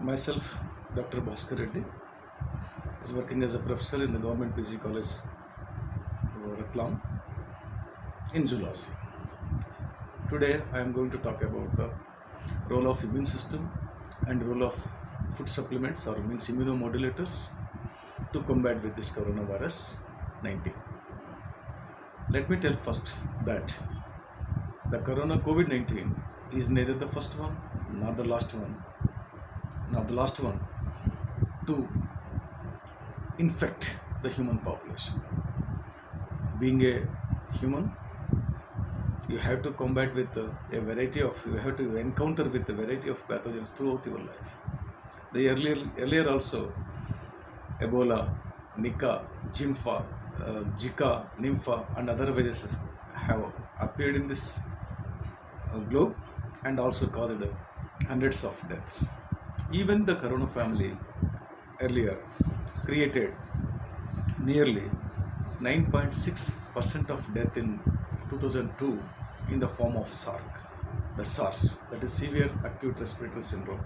Myself, Dr. Bhaskar Reddy, is working as a professor in the Government PG College, Ratlam, in zoology. Today, I am going to talk about the role of immune system and role of food supplements or means immunomodulators to combat with this coronavirus 19. Let me tell first that the COVID-19 is neither the first one nor the last one, to infect the human population. Being a human, you have to combat with you have to encounter with a variety of pathogens throughout your life. The earlier also, Ebola, Nika, Jimfa, Zika, Nympha and other viruses have appeared in this globe and also caused hundreds of deaths. Even the corona family earlier created nearly 9.6% of death in 2002 in the form of SARS, that is severe acute respiratory syndrome.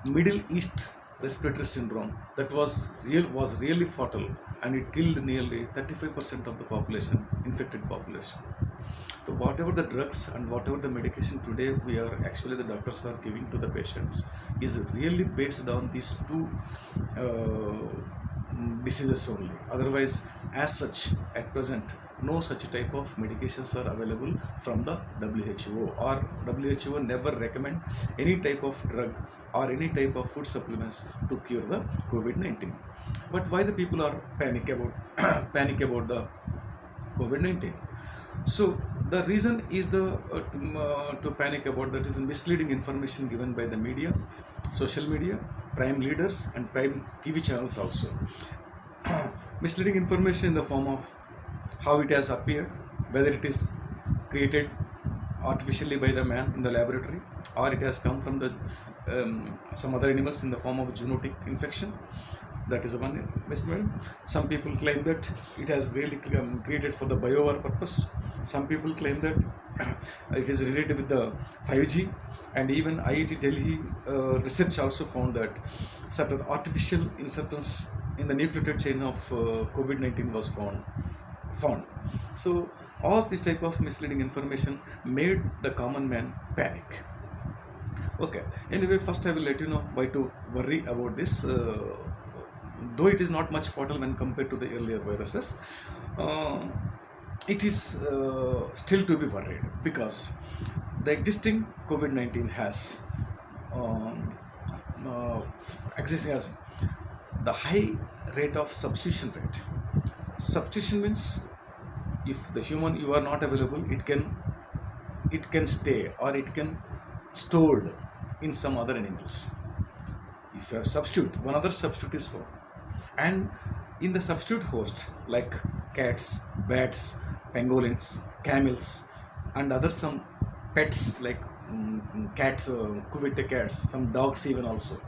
Middle East respiratory syndrome that was really fatal, and it killed nearly 35% of the infected population. So whatever the drugs and whatever the medication today the doctors are giving to the patients is really based on these two diseases only. Otherwise, as such, at present, no such type of medications are available from the WHO, or WHO never recommend any type of drug or any type of food supplements to cure the COVID-19. But why the people are panic about the COVID-19? So the reason is to panic about that is misleading information given by the media, social media, prime leaders and prime TV channels also. Misleading information in the form of how it has appeared, whether it is created artificially by the man in the laboratory or it has come from the some other animals in the form of zoonotic infection. That is one misleading. Some people claim that it has really created for the biowar purpose. Some people claim that it is related with the 5G, and even IIT Delhi research also found that certain artificial insertions in the nucleotide chain of COVID-19 was found. So all this type of misleading information made the common man panic. Okay, anyway, first I will let you know why to worry about this. Though it is not much fatal when compared to the earlier viruses, it is still to be worried, because the existing COVID-19 has existing as the high rate of substitution rate. Substitution means if the human you are not available, it can stay or it can stored in some other animals. If you have substitute, one other substitute is found, and in the substitute host like cats, bats, pangolins, camels and other some pets like cats, cuvette cats, some dogs even also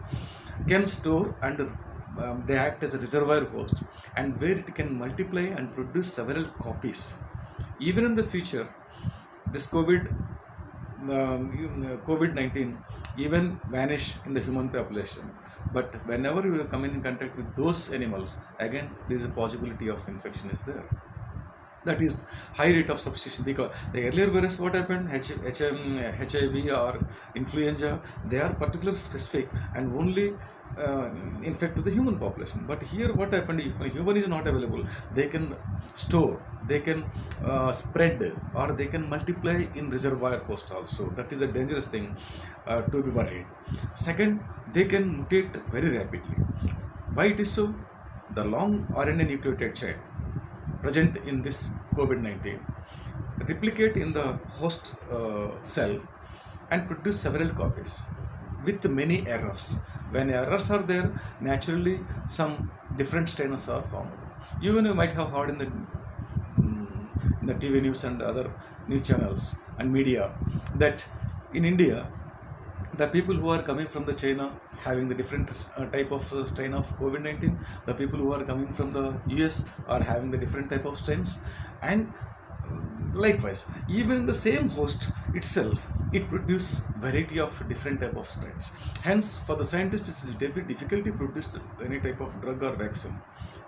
can store, and they act as a reservoir host, and where it can multiply and produce several copies. Even in the future, this COVID-19 even vanish in the human population, but whenever you come in contact with those animals, again there is a possibility of infection is there. That is high rate of substitution, because the earlier virus, what happened, HIV or influenza, they are particular specific and only infect to the human population. But here what happened, if a human is not available, they can store, they can spread, or they can multiply in reservoir host also. That is a dangerous thing to be worried. Second, they can mutate very rapidly. Why it is so? The long RNA nucleotide chain present in this COVID-19 replicate in the host cell and produce several copies with many errors. When errors are there, naturally some different strains are formed. You might have heard in the TV news and other news channels and media that in India, the people who are coming from the China having the different type of strain of COVID-19, the people who are coming from the US are having the different type of strains, and Likewise, even in the same host itself, it produces variety of different type of strains. Hence, for the scientists, it is difficult to produce any type of drug or vaccine.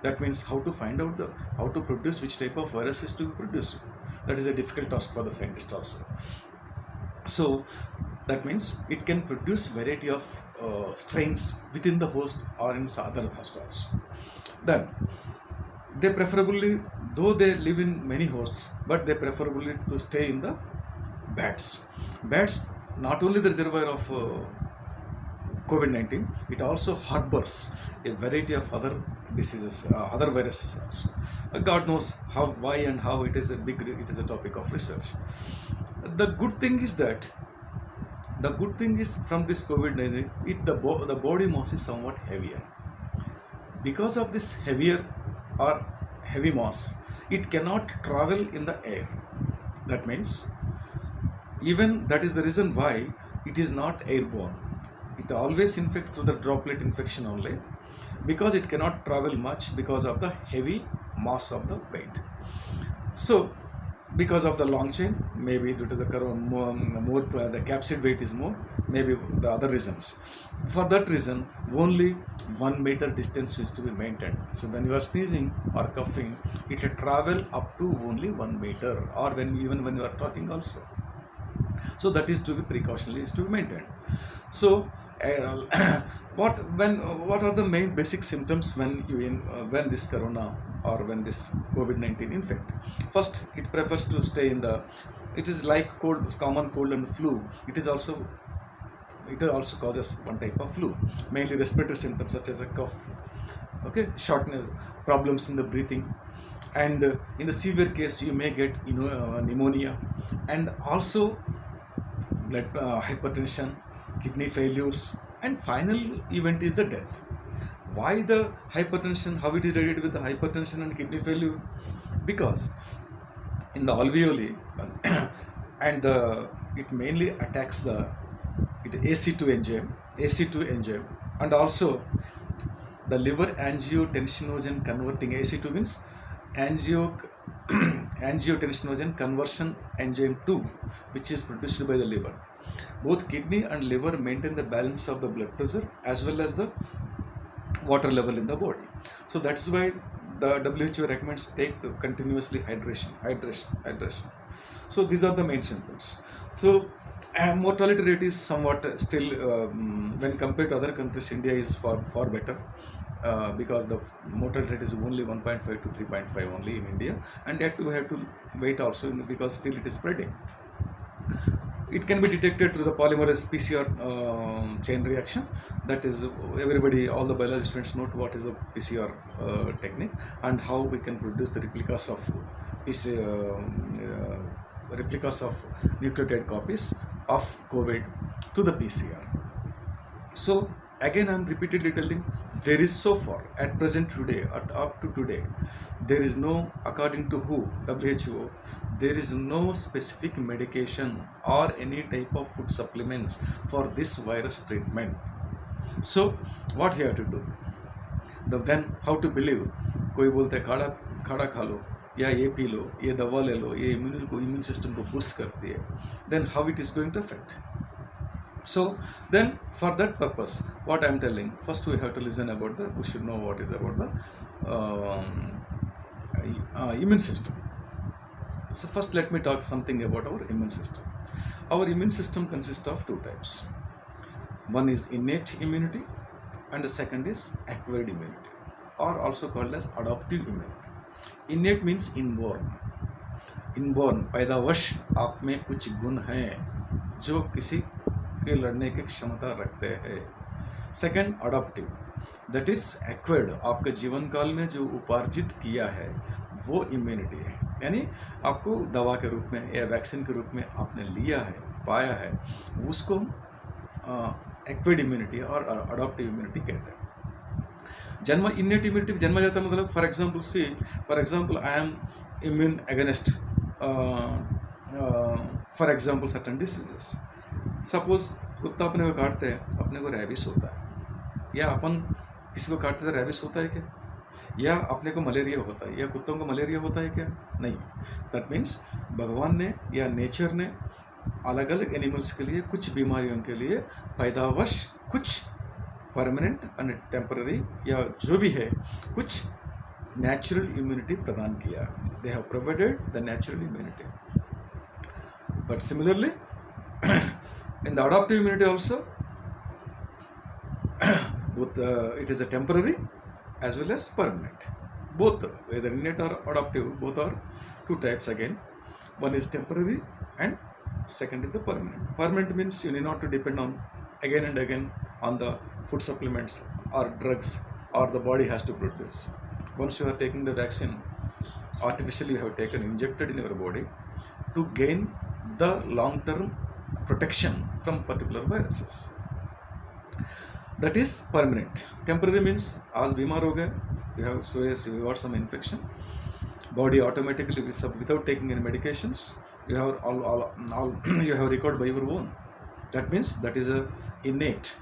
That means how to find out how to produce which type of virus is to be produced. That is a difficult task for the scientist also. So that means it can produce variety of strains within the host or in other host also. Then they preferably, though they live in many hosts, but they preferably to stay in the bats. Bats not only the reservoir of COVID-19, it also harbors a variety of other diseases, other viruses also. God knows how, why, and how. It is a topic of research. The good thing is from this COVID-19, the body mass is somewhat heavier. Because of this heavier or heavy mass, it cannot travel in the air. That means, even that is the reason why it is not airborne. It always infects through the droplet infection only, because it cannot travel much because of the heavy mass of the weight. So because of the long chain, maybe due to the the capsid weight is more, maybe the other reasons. For that reason, only 1 meter distance is to be maintained. So when you are sneezing or coughing, it will travel up to only 1 meter, or even when you are talking also. So that is to be precautionally is to be maintained. So what are the main basic symptoms when this corona or when this COVID-19 infect? First, it prefers to stay it is like common cold and flu. It also causes one type of flu, mainly respiratory symptoms such as a cough, shortness, problems in the breathing, and in the severe case you may get pneumonia, and also blood hypertension, kidney failures, and final event is the death. Why the hypertension? How it is related with the hypertension and kidney failure? Because in the alveoli and it mainly attacks the AC2 enzyme, and also the liver angiotensinogen converting. AC2 means angiotensinogen conversion enzyme 2, which is produced by the liver. Both kidney and liver maintain the balance of the blood pressure as well as the water level in the body. So that's why the WHO recommends take continuously hydration. So these are the main symptoms. So mortality rate is somewhat still, when compared to other countries, India is far better. Because the mortality rate is only 1.5 to 3.5 only in India, and yet we have to wait also because still it is spreading. It can be detected through the polymerase PCR chain reaction. That is, all the biology students know what is the PCR technique and how we can produce the replicas of nucleotide copies of COVID to the PCR. So again, I am repeatedly telling, there is so far at present today, up to today, there is no, according to WHO, there is no specific medication or any type of food supplements for this virus treatment. So what you have to do? Then how to believe? कोई बोलते खाड़ा खा लो या ये P low, ये दवा ले लो, ये immune system को boost करती है. Then how it is going to affect? So then for that purpose, what I am telling, first we have to listen about we should know what is about the immune system. So first let me talk something about our immune system. Our immune system consists of two types. One is innate immunity and the second is acquired immunity, or also called as adaptive immunity. Innate means inborn. पैदावश आप में कुछ गुण हैं जो किसी के लड़ने की क्षमता रखते हैं. Second, adoptive, that is acquired, आपके जीवन काल में जो उपार्जित किया है वो इम्यूनिटी है, यानी आपको दवा के रूप में या वैक्सीन के रूप में आपने लिया है, पाया है, उसको एक्वायर्ड इम्यूनिटी और अडॉप्टिव इम्यूनिटी कहते हैं. जन्म इन्नेट इम्यूनिटी जन्म जाता है, मतलब for example I am immune against for example certain diseases. Suppose कुत्ता अपने को काटते हैं, अपने को रैबिस होता है, या अपन किसी को काटते तो रैबिस होता है क्या? या अपने को मलेरिया होता है या कुत्तों को मलेरिया होता है क्या? नहीं। दैट मीन्स भगवान ने या नेचर ने अलग अलग एनिमल्स के लिए कुछ बीमारियों के लिए पैदावश कुछ परमानेंट एंड टेम्पररी या जो भी है कुछ नेचुरल इम्यूनिटी प्रदान किया. They have provided the natural immunity. But similarly in the adaptive immunity also both it is a temporary as well as permanent, both whether innate or adaptive, both are two types again. One is temporary and second is the permanent means you need not to depend on again and again on the food supplements or drugs or the body has to produce. Once you are taking the vaccine, artificially you have taken injected in your body to gain the long term protection from particular viruses. That is permanent. Temporary means आज बीमार हो गए, you got some infection, body automatically without taking any medications you have you have recovered by your own. That means that is a innate,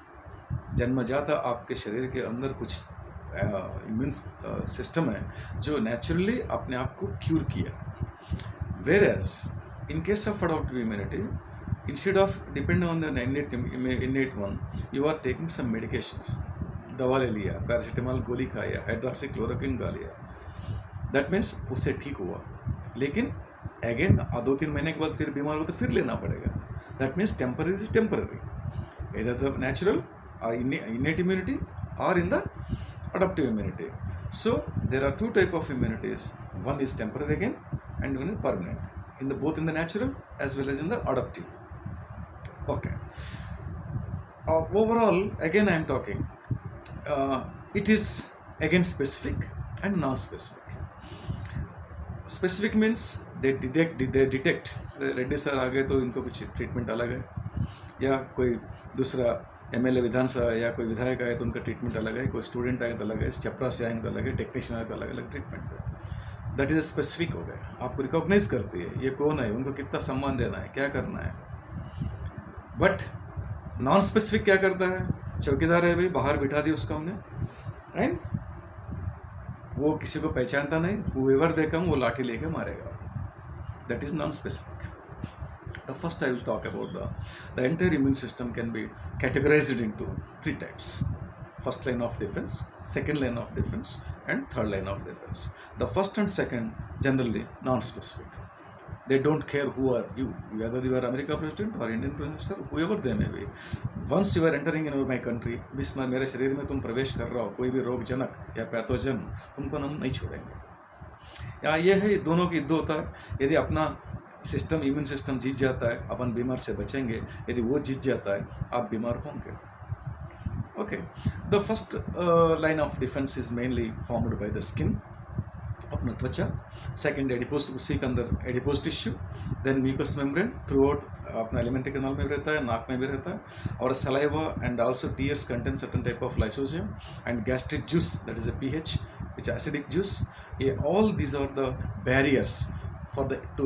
जन्मजाता आपके शरीर के अंदर कुछ immune system है जो नेचुरली अपने आप को क्यूर किया. Whereas in case of adaptive immunity, instead of depending on the innate one, you are taking some medications. दवा ले लिया, पैरासीटामोल गोली खाया, हाइड्रोक्सीक्लोरोक्विन खा लिया. दैट मीन्स उससे ठीक हुआ, लेकिन अगेन 2-3 महीने के बाद फिर बीमार हो तो फिर लेना पड़ेगा. That means temporary is temporary, either the natural innate immunity or in the adaptive immunity. So there are two type of immunities. One is temporary again and one is permanent, both in the natural as well as in the adaptive. Okay. Overall, again I am talking, it is again specific and non-specific. Specific means they detect Reddy sir आ गए तो इनको कुछ treatment अलग है, या कोई दूसरा एमएलए विधानसभा या कोई विधायक आए तो उनका ट्रीटमेंट अलग है, कोई स्टूडेंट आए तो अलग है, चपरा से आएंगे तो अलग है, टेक्नीशियन आए तो अलग अलग ट्रीटमेंट है. दैट इज स्पेसिफिक हो गया. आपको रिकॉग्नाइज करती है ये कौन है, उनको कितना सम्मान देना है, क्या करना है. बट नॉन स्पेसिफिक क्या करता है, चौकीदार है भाई, बाहर बिठा दी उसको हमने, एंड वो किसी को पहचानता नहीं, whoever they come वो लाठी लेके मारेगा. That is non specific. The first I will talk about the entire immune system can be categorized into 3 types. First line of defense, second line of defense, and third line of defense. The first and second generally non-specific. They don't care who are you, whether you are America president or Indian prime minister, whoever they may be. Once you are entering in my country, मेरे शरीर में तुम प्रवेश कर रहे हो, कोई भी रोगजनक या पैथोजन, तुमको हम नहीं छोड़ेंगे. या ये है, दोनों की युद्ध होता है. यदि अपना सिस्टम, इम्यून सिस्टम जीत जाता है, अपन बीमार से बचेंगे. यदि वो जीत जाता है, आप बीमार होंगे. Okay, the first line of defense is mainly formed by the skin, अपना त्वचा. सेकेंड एडिपोज, उसी के अंदर adipose tissue. Then mucous membrane throughout अपना एलिमेंट्री कैनाल में भी रहता है, नाक में भी रहता है. और saliva and also tears contain certain type of lysozyme and gastric juice, that is a pH which acidic juice. ये all these are the barriers for to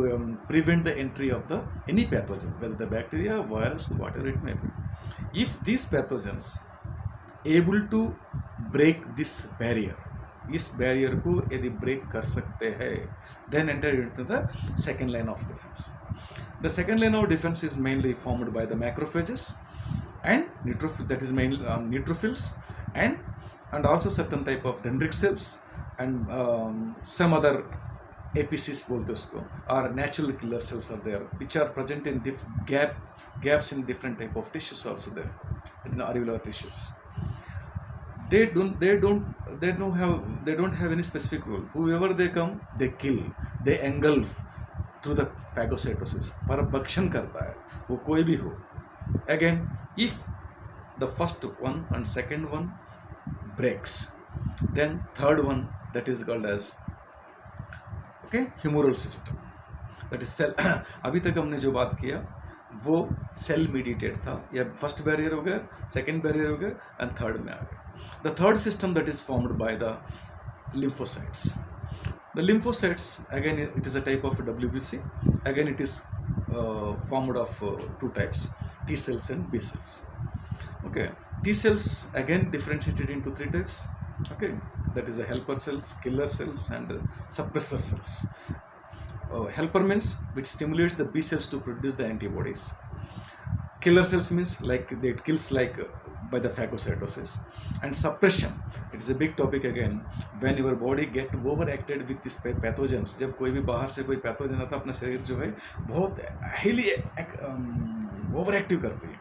prevent the entry of the any pathogen, whether the bacteria, virus, whatever it may be. If these pathogens able to break this barrier, इस barrier को यदि break कर सकते हैं, then enter into the second line of defense. The second line of defense is mainly formed by the macrophages and that is mainly neutrophils and also certain type of dendritic cells and some other APCs बोलते उसको, or natural killer cells are there, which are present in gaps in different type of tissues also there, in the areolar tissues. They don't have any specific role. Whoever they come, they kill, they engulf through the phagocytosis. परभक्षण करता है, वो कोई भी हो. Again, if the first one and second one breaks, then third one, that is called as humoral system, that is cell. अभी तक हमने जो बात किया वो सेल मीडिएटेड था, या फर्स्ट बैरियर हो गया, सेकेंड बैरियर हो गया, एंड थर्ड में आ गया. The third system that is formed by the lymphocytes. The lymphocytes, again it is a type of WBC. Again it is formed of 2 types, T cells and B cells. Okay, T cells again differentiated into 3 types. Okay, that is the helper cells, killer cells, and suppressor cells. Helper means which stimulates the B cells to produce the antibodies. Killer cells means like it kills like by the phagocytosis. And suppression, it is a big topic again, when your body get overacted with this pathogens. जब कोई भी बाहर से कोई pathogen आता है अपना शरीर जो है बहुत हाईली ओवरएक्टिव करती है.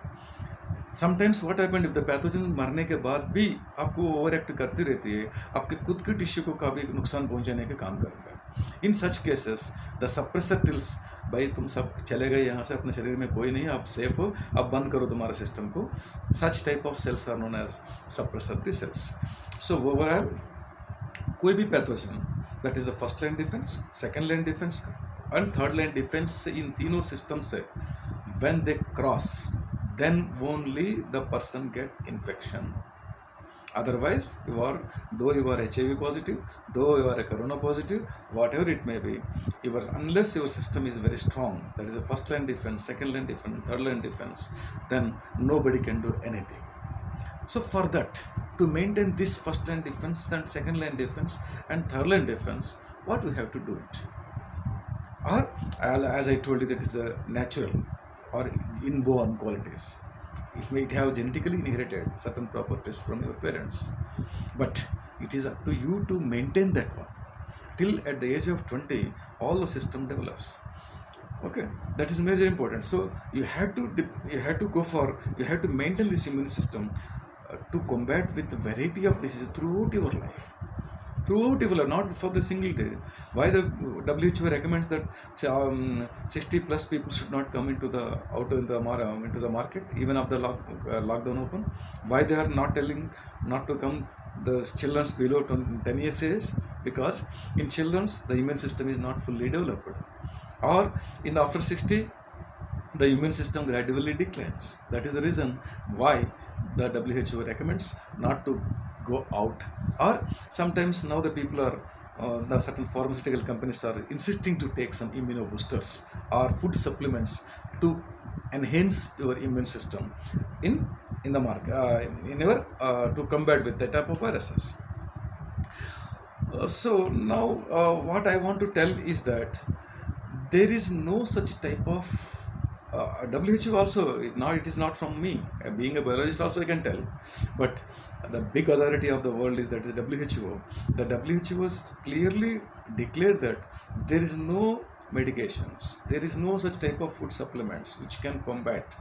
Sometimes what happened if the pathogen मरने के बाद भी आपको ओवर एक्ट करती रहती है, आपके खुद के टिश्यू को काफ़ी नुकसान पहुंचाने का काम करता है. इन सच केसेस द सप्रेसर टिल्स, भाई तुम सब चले गए यहाँ से, अपने शरीर में कोई नहीं, आप सेफ हो, अब बंद करो तुम्हारे सिस्टम को. Such type of cells are known as suppressor T cells. So overall कोई भी pathogen, that is the first line defence, second line defence and third line defence. इन तीनों सिस्टम से when they cross, then only the person get infection. Otherwise, though you are HIV positive, though you are a corona positive, whatever it may be, unless your system is very strong, that is the first line defense, second line defense, third line defense, then nobody can do anything. So for that, to maintain this first line defense and second line defense and third line defense, what we have to do it? Or as I told you, that is a natural or inborn qualities. It may have genetically inherited certain properties from your parents, but it is up to you to maintain that one till at the age of 20 all the system develops. Okay, that is very important. So you have to maintain this immune system to combat with a variety of diseases throughout your life. Not for the single day. Why the WHO recommends that 60 plus people should not come into the market even after the lockdown open? Why they are not telling not to come the children below 10 years age? Because in children the immune system is not fully developed, or in the after 60 the immune system gradually declines. That is the reason why the WHO recommends not to go out. Or sometimes now the people are the certain pharmaceutical companies are insisting to take some immunoboosters or food supplements to enhance your immune system in the market to combat with that type of viruses. So now what I want to tell is that there is no such type of WHO also. Now it is not from me, being a biologist also I can tell, but the big authority of the world is that the WHO. The WHO has clearly declared that there is no medications, there is no such type of food supplements which can combat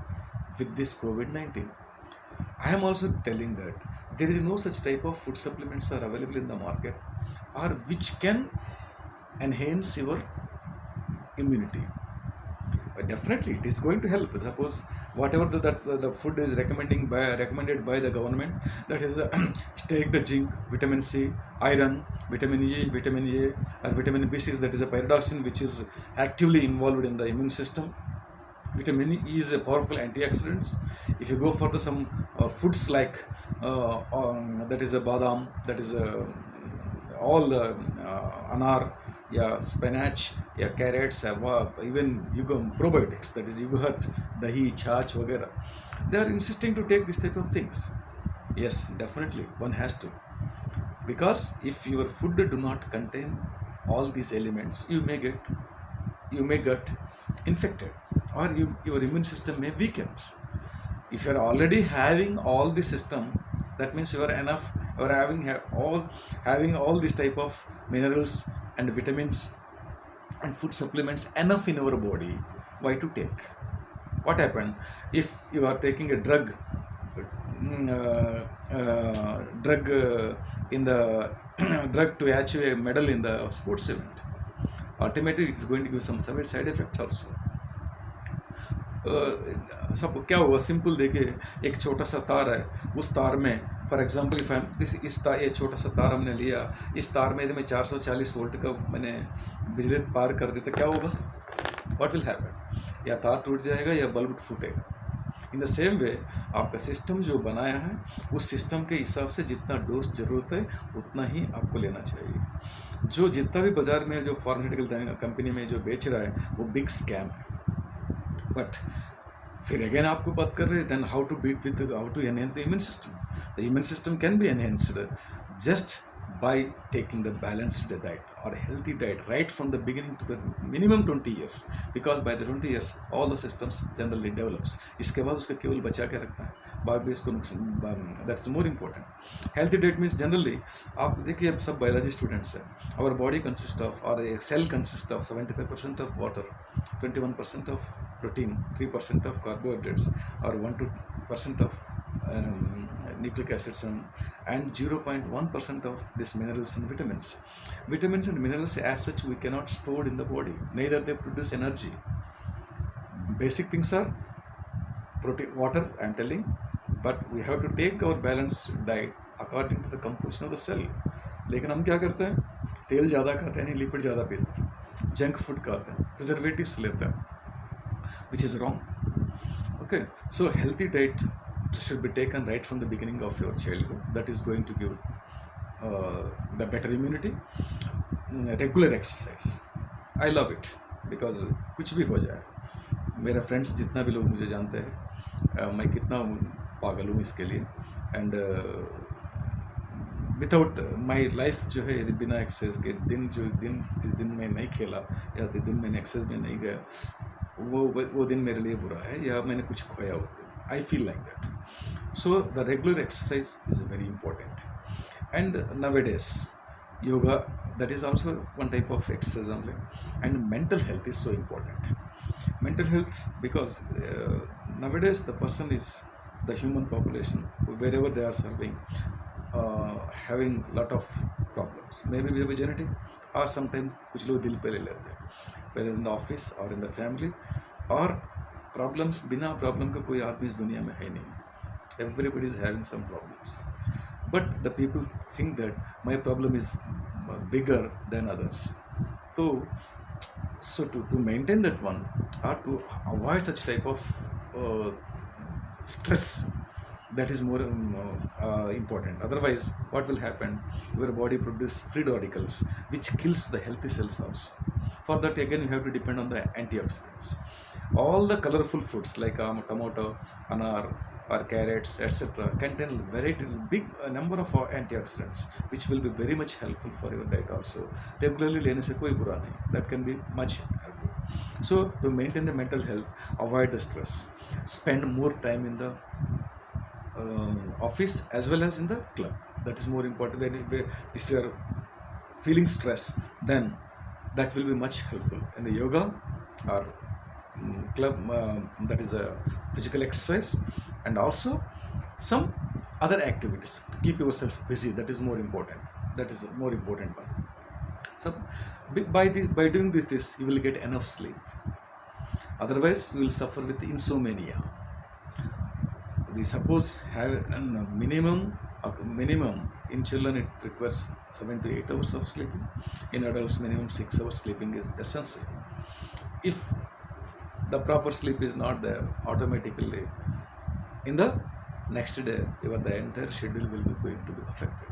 with this COVID-19. I am also telling that there is no such type of food supplements are available in the market or which can enhance your immunity. Definitely it is going to help. Suppose whatever the food is recommended by the government, that is take the zinc, vitamin C, iron, vitamin E, vitamin A, or vitamin B6, that is a pyridoxine which is actively involved in the immune system. Vitamin E is a powerful antioxidant. If you go for some foods like that is a badam, that is all the anar, yeah, spinach, yeah, carrots, even probiotics, that is yogurt, dahi, chach, वगैरह. They are insisting to take this type of things. Yes, definitely one has to, because if your food do not contain all these elements, you may get infected, or your immune system may weaken. If you are already having all the system, that means you are having all this type of minerals and vitamins and food supplements enough in our body. Why to take? What happened if you are taking a drug in the drug to achieve a medal in the sports event? Ultimately it is going to give some severe side effects also. सब क्या हुआ, simple देखिए, एक छोटा सा तार है, उस तार में फॉर एग्जांपल ये छोटा सा तार हमने लिया, इस तार में यदि मैं 440 वोल्ट का मैंने बिजली पार कर दी तो क्या होगा? What will happen? या तार टूट जाएगा या बल्ब फूटेगा. इन द सेम वे आपका सिस्टम जो बनाया है, उस सिस्टम के हिसाब से जितना डोज ज़रूरत है उतना ही आपको लेना चाहिए. जो जितना भी बाज़ार में जो फार्मास्यूटिकल कंपनी में जो बेच रहा है वो बिग स्कैम है. बट फिर अगेन आपको बात कर रहे हैं, then how to enhance the immune system. The immune system can be enhanced just by taking the balanced diet or healthy diet right from the beginning to the minimum 20 years, because by the 20 years all the systems generally develops. इसके बाद उसको केवल बचा के रखना है, बाद में इसको नुकसान, that's more important. Healthy diet means generally आप देखिए, अब सब बायोलॉजी स्टूडेंट्स हैं. आवर बॉडी कंसिस्ट ऑफ, और a cell consist of 75% of water, 21% of protein, 3% of carbohydrates, और 1-2% of nucleic acids, and 0.1% of this minerals and vitamins. Vitamins and minerals as such we cannot store in the body, neither they produce energy. Basic things are protein, water I am telling, but we have to take our balanced diet according to the composition of the cell. लेकिन हम क्या करते हैं, तेल ज़्यादा खाते हैं, नहीं लिपिड ज़्यादा पीते हैं, जंक फूड खाते हैं, प्रिजर्वेटिव्स लेते हैं, which is wrong. Okay, so healthy diet should be taken right from the beginning of your childhood. That is going to give the better immunity. Regular exercise, I love it, because कुछ भी हो जाए, मेरे friends जितना भी लोग मुझे जानते हैं, मैं कितना पागल हूँ इसके लिए. एंड विदाउट माई लाइफ जो है, यदि बिना एक्सरसाइज के जिस दिन मैं नहीं खेला या जिस दिन मैंने एक्सरसाइज में नहीं गया, वो दिन मेरे लिए बुरा है, या मैंने कुछ खोया उस दिन. I feel like that. So the regular exercise is very important. And nowadays yoga, that is also one type of exercise only. And mental health is so important. Mental health, because nowadays the person is, the human population wherever they are serving, having lot of problems. Maybe we have a genetic, or sometimes कुछ लोग दिल पे ले लेते हैं, whether in the office or in the family, or problems. बिना problem का कोई आदमी इस दुनिया में है नहीं. Everybody is having some problems, but the people think that my problem is bigger than others. तो so to maintain that one, or to avoid such type of stress, that is more important. Otherwise what will happen, your body produces free radicals which kills the healthy cells also. For that again you have to depend on the antioxidants. All the colorful fruits like tomato, anar, or carrots, etc. contain big number of antioxidants which will be very much helpful for your diet also. Regularly लेने से कोई बुरा नहीं, that can be much helpful. So to maintain the mental health, avoid the stress, spend more time in the office as well as in the club. That is more important. If you are feeling stress, then that will be much helpful. In the yoga or club, that is a physical exercise, and also some other activities to keep yourself busy. That is more important. That is a more important one. So by doing this you will get enough sleep. Otherwise you will suffer with insomnia. We suppose have a minimum in children it requires 7 to 8 hours of sleeping. In adults minimum 6 hours sleeping is essential. If the proper sleep is not there, automatically in the next day the entire schedule will be going to be affected.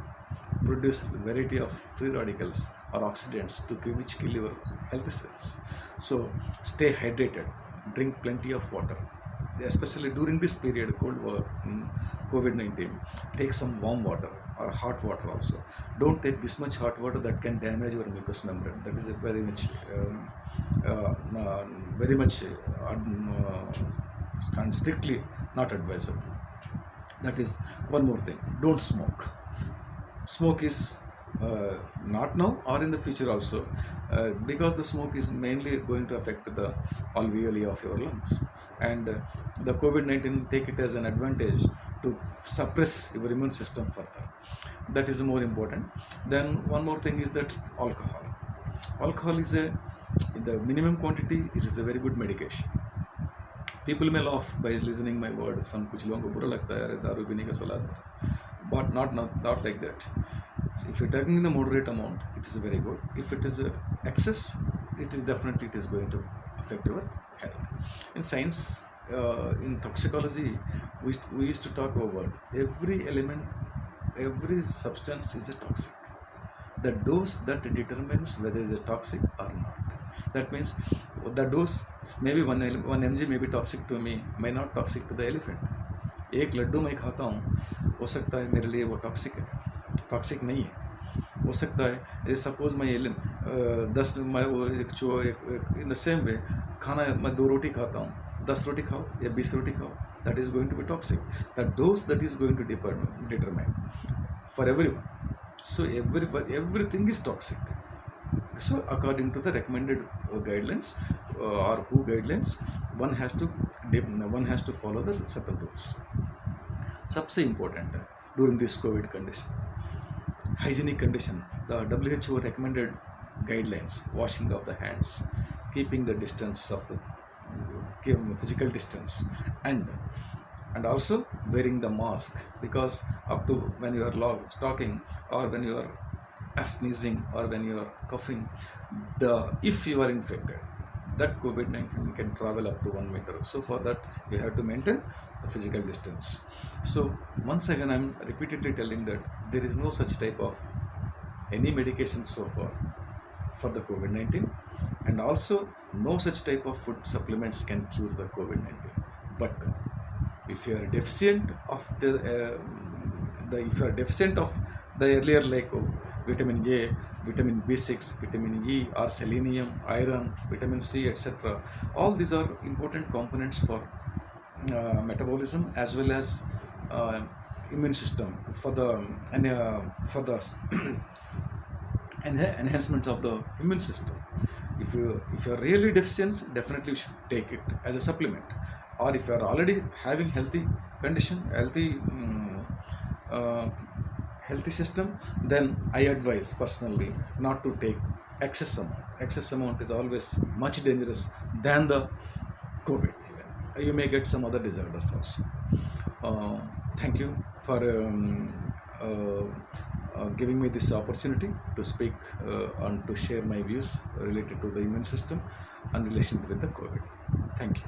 Produce variety of free radicals or oxidants which kill your healthy cells. So stay hydrated, drink plenty of water, especially during this period, cold war, COVID-19. Take some warm water or hot water also. Don't take this much hot water, that can damage your mucous membrane. That is a very much strictly not advisable. That is one more thing. Don't smoke. Smoke is not now or in the future also, because the smoke is mainly going to affect the alveoli of your lungs, and the COVID-19 take it as an advantage to suppress your immune system further. That is more important. Then one more thing is that alcohol is in the minimum quantity, it is a very good medication. People may laugh by listening my words. Some कुछ लोगों को बुरा लगता है, अरे दारू पीने का सलाह दे, but not like that. So if you're taking in the moderate amount, it is very good. If it is excess, it is going to affect your health. In science, in toxicology, we used to talk over every element, every substance is a toxic. The dose that determines whether it is a toxic or not. That means the dose, maybe 1 mg may be toxic to me, may not toxic to the elephant. एक लड्डू मैं खाता हूँ, हो सकता है मेरे लिए वो टॉक्सिक है, टॉक्सिक नहीं है. हो सकता है सपोज मैं ये 10 मैं वो इन द सेम वे खाना मैं 2 रोटी खाता हूँ, 10 रोटी खाओ या 20 रोटी खाओ, that is going to be toxic. The dose that is going to determine for everyone. So everything is toxic. So according to the recommended guidelines or WHO guidelines, one has to follow the certain rules. सबसे important है during this COVID condition, hygienic condition, the WHO recommended guidelines: washing of the hands, keeping the distance of the physical distance, and also wearing the mask, because up to when you are talking or when you are sneezing or when you are coughing, if you are infected, that COVID-19 can travel up to 1 meter. So for that you have to maintain the physical distance. So once again I'm repeatedly telling that there is no such type of any medication so far for the COVID-19, and also no such type of food supplements can cure the COVID-19. But if you are deficient of if you are deficient of the earlier, like vitamin A, vitamin B6, vitamin E or selenium, iron, vitamin C, etc., all these are important components for metabolism as well as immune system for the enhancement of the immune system. If you are really deficient, definitely you should take it as a supplement. Or if you are already having healthy condition, healthy system, then I advise personally not to take excess amount. Excess amount is always much dangerous than the COVID. Even you may get some other disorders also. Thank you for giving me this opportunity to speak and to share my views related to the immune system and relation with the COVID. Thank you.